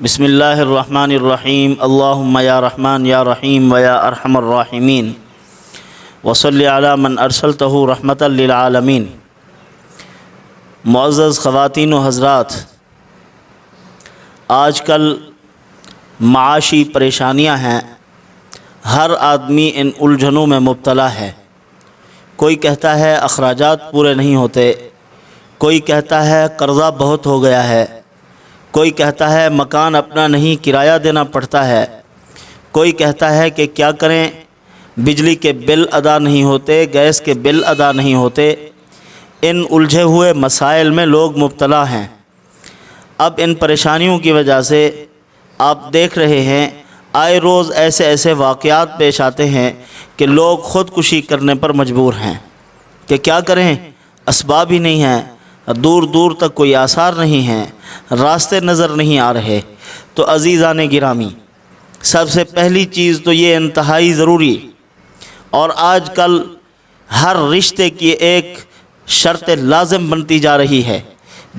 بسم اللہ الرحمن الرحیم اللہم یا رحمان یا رحیم ویا ارحم الراحمین وصلی علی من ارسلتہ رحمتا للعالمین۔ معزز خواتین و حضرات، آج کل معاشی پریشانیاں ہیں، ہر آدمی ان الجھنوں میں مبتلا ہے۔ کوئی کہتا ہے اخراجات پورے نہیں ہوتے، کوئی کہتا ہے قرضہ بہت ہو گیا ہے، کوئی کہتا ہے مکان اپنا نہیں کرایہ دینا پڑتا ہے، کوئی کہتا ہے کہ کیا کریں، بجلی کے بل ادا نہیں ہوتے، گیس کے بل ادا نہیں ہوتے۔ ان الجھے ہوئے مسائل میں لوگ مبتلا ہیں۔ اب ان پریشانیوں کی وجہ سے آپ دیکھ رہے ہیں آئے روز ایسے ایسے واقعات پیش آتے ہیں کہ لوگ خودکشی کرنے پر مجبور ہیں کہ کیا کریں، اسباب ہی نہیں ہیں، دور دور تک کوئی آثار نہیں ہیں، راستے نظر نہیں آ رہے۔ تو عزیزان گرامی، سب سے پہلی چیز تو یہ انتہائی ضروری اور آج کل ہر رشتے کی ایک شرط لازم بنتی جا رہی ہے،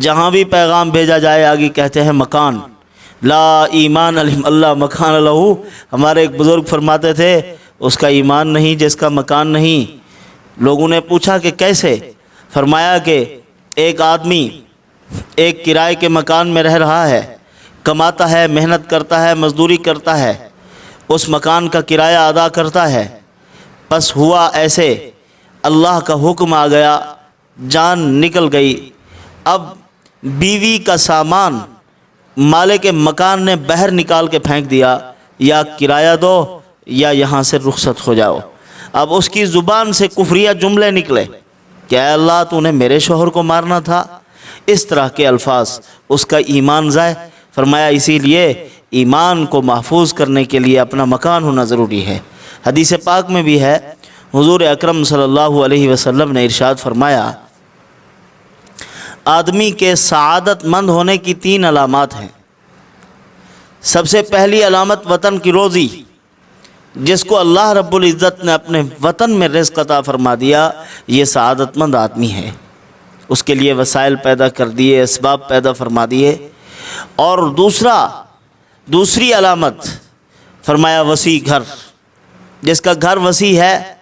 جہاں بھی پیغام بھیجا جائے آگے کہتے ہیں مکان، لا ایمان اللہ مکان لہو۔ ہمارے ایک بزرگ فرماتے تھے اس کا ایمان نہیں جس کا مکان نہیں۔ لوگوں نے پوچھا کہ کیسے؟ فرمایا کہ ایک آدمی ایک کرائے کے مکان میں رہ رہا ہے، کماتا ہے، محنت کرتا ہے، مزدوری کرتا ہے، اس مکان کا کرایہ ادا کرتا ہے۔ بس ہوا ایسے، اللہ کا حکم آ گیا، جان نکل گئی۔ اب بیوی کا سامان مالک مکان نے باہر نکال کے پھینک دیا، یا کرایہ دو یا یہاں سے رخصت ہو جاؤ۔ اب اس کی زبان سے کفریہ جملے نکلے کہ اے اللہ تو نے میرے شوہر کو مارنا تھا، اس طرح کے الفاظ، اس کا ایمان ضائع۔ فرمایا اسی لیے ایمان کو محفوظ کرنے کے لیے اپنا مکان ہونا ضروری ہے۔ حدیث پاک میں بھی ہے، حضور اکرم صلی اللہ علیہ وسلم نے ارشاد فرمایا آدمی کے سعادت مند ہونے کی 3 علامات ہیں۔ سب سے پہلی علامت وطن کی روزی، جس کو اللہ رب العزت نے اپنے وطن میں رزق عطا فرما دیا، یہ سعادت مند آدمی ہے۔ اس کے لیے وسائل پیدا کر دیے، اسباب پیدا فرما دیے۔ اور دوسری علامت فرمایا وسیع گھر، جس کا گھر وسیع ہے،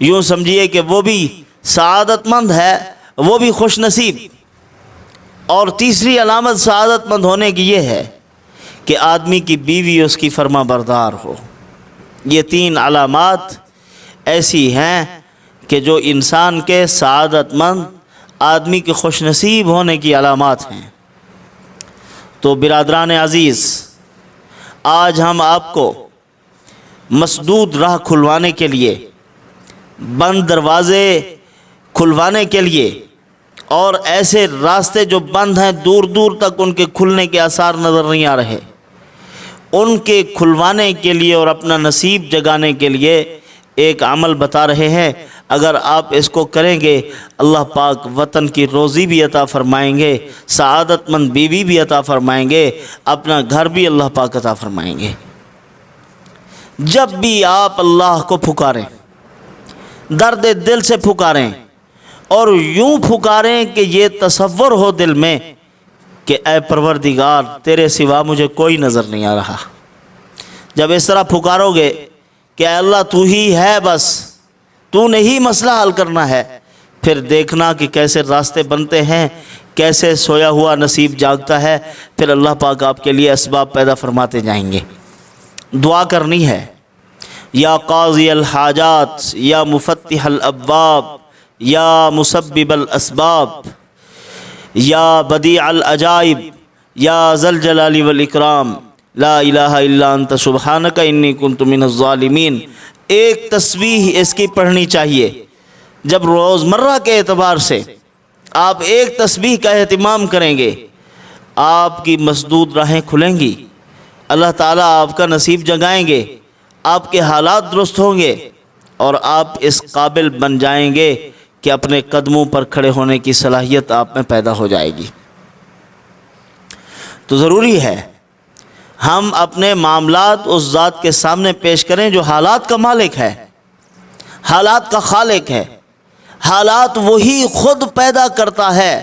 یوں سمجھیے کہ وہ بھی سعادت مند ہے، وہ بھی خوش نصیب۔ اور تیسری علامت سعادت مند ہونے کی یہ ہے کہ آدمی کی بیوی اس کی فرما بردار ہو۔ یہ 3 علامات ایسی ہیں کہ جو انسان کے سعادت مند آدمی کے خوش نصیب ہونے کی علامات ہیں۔ تو برادران عزیز، آج ہم آپ کو مسدود راہ کھلوانے کے لیے، بند دروازے کھلوانے کے لیے، اور ایسے راستے جو بند ہیں دور دور تک ان کے کھلنے کے آثار نظر نہیں آ رہے، ان کے کھلوانے کے لیے اور اپنا نصیب جگانے کے لیے ایک عمل بتا رہے ہیں۔ اگر آپ اس کو کریں گے، اللہ پاک وطن کی روزی بھی عطا فرمائیں گے، سعادت مند بیوی بھی عطا فرمائیں گے، اپنا گھر بھی اللہ پاک عطا فرمائیں گے۔ جب بھی آپ اللہ کو پھکاریں، درد دل سے پھکاریں، اور یوں پھکاریں کہ یہ تصور ہو دل میں کہ اے پروردگار تیرے سوا مجھے کوئی نظر نہیں آ رہا۔ جب اس طرح پھکارو گے کہ اے اللہ تو ہی ہے، بس تو نے ہی مسئلہ حل کرنا ہے، پھر دیکھنا کہ کیسے راستے بنتے ہیں، کیسے سویا ہوا نصیب جاگتا ہے۔ پھر اللہ پاک آپ کے لیے اسباب پیدا فرماتے جائیں گے۔ دعا کرنی ہے، یا قاضی الحاجات، یا مفتح الابواب، یا مسبب الاسباب، یا بدیع العجائب، یا ذا الجلال والاکرام، لا الہ الا انت سبحانک انی کنت من الظالمین۔ ایک تسبیح اس کی پڑھنی چاہیے۔ جب روزمرہ کے اعتبار سے آپ ایک تسبیح کا اہتمام کریں گے، آپ کی مسدود راہیں کھلیں گی، اللہ تعالیٰ آپ کا نصیب جگائیں گے، آپ کے حالات درست ہوں گے، اور آپ اس قابل بن جائیں گے کہ اپنے قدموں پر کھڑے ہونے کی صلاحیت آپ میں پیدا ہو جائے گی۔ تو ضروری ہے ہم اپنے معاملات اس ذات کے سامنے پیش کریں جو حالات کا مالک ہے، حالات کا خالق ہے۔ حالات وہی خود پیدا کرتا ہے۔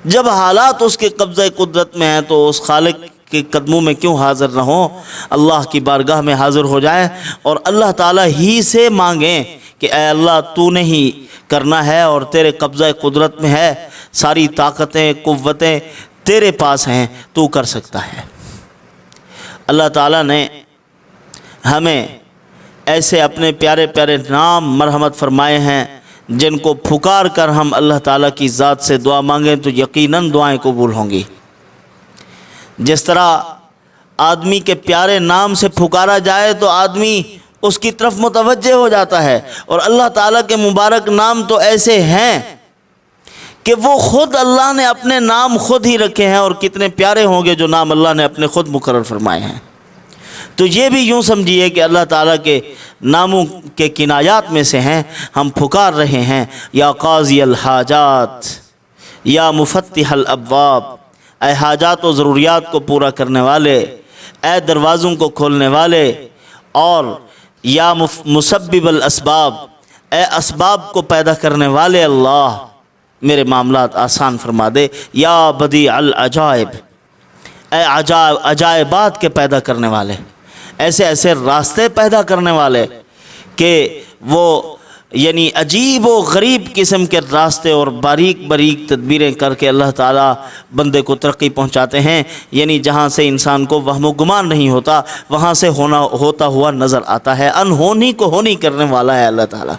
جب حالات اس کے قبضہ قدرت میں ہیں تو اس خالق کے قدموں میں کیوں حاضر نہ ہوں، اللہ کی بارگاہ میں حاضر ہو جائیں اور اللہ تعالیٰ ہی سے مانگیں کہ اے اللہ تو نے ہی کرنا ہے اور تیرے قبضہ قدرت میں ہے، ساری طاقتیں قوتیں تیرے پاس ہیں، تو کر سکتا ہے۔ اللہ تعالیٰ نے ہمیں ایسے اپنے پیارے پیارے نام مرحمت فرمائے ہیں جن کو پھکار کر ہم اللہ تعالیٰ کی ذات سے دعا مانگیں تو یقیناً دعائیں قبول ہوں گی۔ جس طرح آدمی کے پیارے نام سے پھکارا جائے تو آدمی اس کی طرف متوجہ ہو جاتا ہے، اور اللہ تعالیٰ کے مبارک نام تو ایسے ہیں کہ وہ خود اللہ نے اپنے نام خود ہی رکھے ہیں، اور کتنے پیارے ہوں گے جو نام اللہ نے اپنے خود مقرر فرمائے ہیں۔ تو یہ بھی یوں سمجھیے کہ اللہ تعالیٰ کے ناموں کے کنایات میں سے ہیں۔ ہم پھکار رہے ہیں یا قاضی الحاجات، یا مفتح الابواب، اے حاجات و ضروریات کو پورا کرنے والے، اے دروازوں کو کھولنے والے، اور یا مسبب الاسباب، اے اسباب کو پیدا کرنے والے اللہ میرے معاملات آسان فرما دے، یا بدیع العجائب، اے عجائبات کے پیدا کرنے والے، ایسے ایسے راستے پیدا کرنے والے کہ وہ یعنی عجیب و غریب قسم کے راستے اور باریک باریک تدبیریں کر کے اللہ تعالیٰ بندے کو ترقی پہنچاتے ہیں، یعنی جہاں سے انسان کو وہم و گمان نہیں ہوتا وہاں سے ہوتا ہوا نظر آتا ہے۔ انہونی کو ہونی کرنے والا ہے اللہ تعالیٰ۔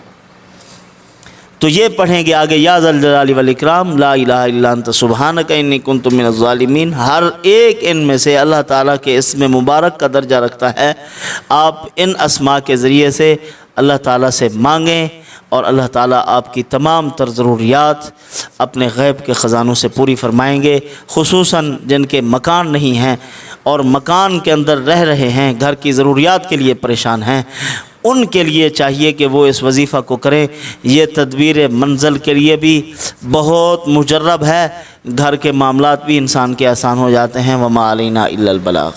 تو یہ پڑھیں گے آگے، یا ذا الجلال والاکرام لا الہ الا انت سبحانک انی کنت من الظالمین۔ ہر ایک ان میں سے اللہ تعالیٰ کے اسم مبارک کا درجہ رکھتا ہے۔ آپ ان اسماء کے ذریعے سے اللہ تعالیٰ سے مانگیں اور اللہ تعالیٰ آپ کی تمام تر ضروریات اپنے غیب کے خزانوں سے پوری فرمائیں گے، خصوصاً جن کے مکان نہیں ہیں اور مکان کے اندر رہ رہے ہیں، گھر کی ضروریات کے لیے پریشان ہیں، ان کے لیے چاہیے کہ وہ اس وظیفہ کو کریں۔ یہ تدبیر منزل کے لیے بھی بہت مجرب ہے، گھر کے معاملات بھی انسان کے آسان ہو جاتے ہیں۔ وما علینا الا البلاغ۔